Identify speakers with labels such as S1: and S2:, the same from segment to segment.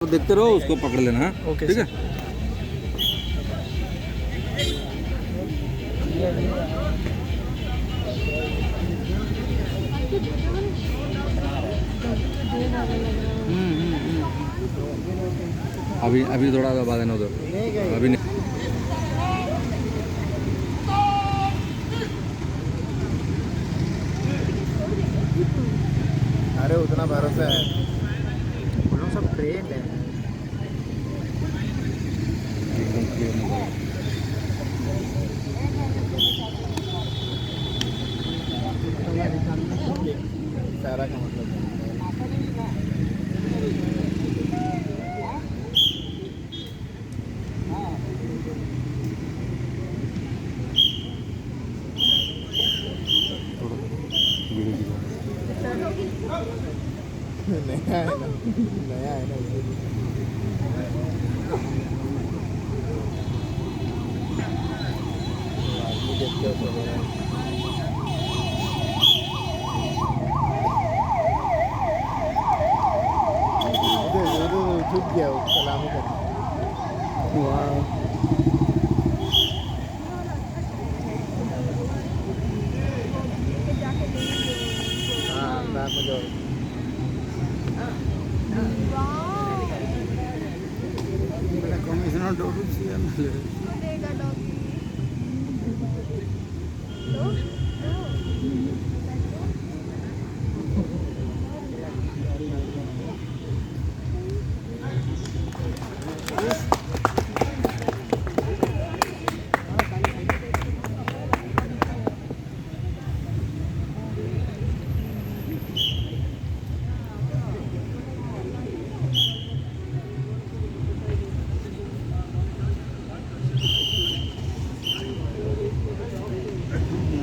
S1: तो देखते रहो, उसको पकड़ लेना है।
S2: ओके
S1: ठीक है। अभी अभी थोड़ा दबा देना उधर, अभी नहीं।
S3: अरे उतना भरोसा है, वो लोग सब ट्रेंड है।
S1: एकदम क्लियर नहीं।
S3: सारा का मतलब नया है ना, नया है ना आदमी देखते हो झुक गया वो सलामी करने।
S2: वाह
S3: हाँ अंदाज में जो
S1: कमिश्नर डोडू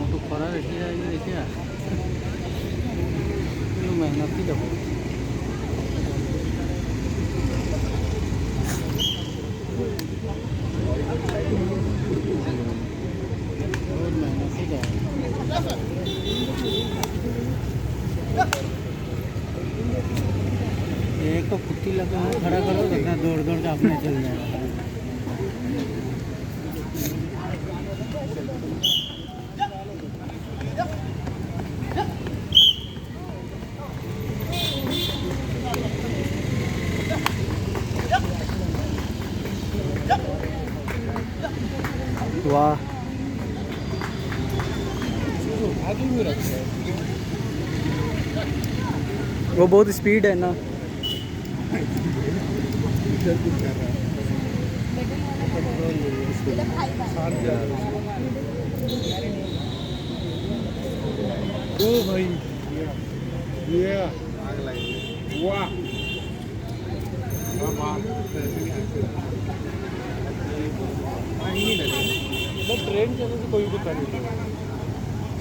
S1: तो खरा रेटी रहेगी। देखिए मेहनत ही देखो। एक तो कुत्ती लगा है, खड़ा करो देखना दौड़ दौड़ के अपने चल जाएगा।
S2: वाह वो बहुत स्पीड है ना।
S3: ओ भाई ये आग लगी। वाह
S2: ट्रेन चलने से कोई दिक्कत नहीं,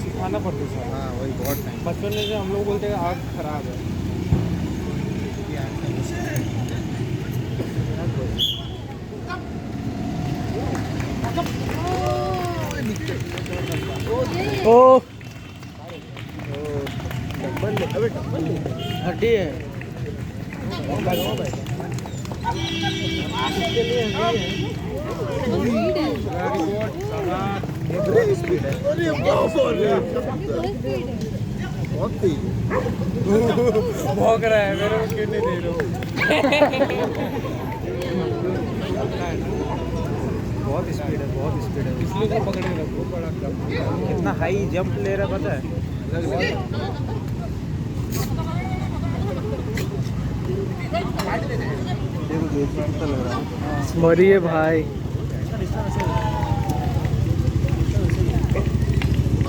S2: सिखाना पड़ता है।
S3: हाँ वही बहुत टाइम
S2: बचपन में से हम लोग बोलते हैं आग खराब है। ओ हड्डी है
S3: स्पीड है। अरे बहुत तेज
S2: भौंक रहा है, मेरे को किडनी दे दो।
S3: बहुत स्पीड है, बहुत स्पीड है।
S2: इसलिए तो पकड़े रखो बड़ा कम।
S3: कितना हाई जंप ले रहा पता है।
S2: सॉरी है भाई।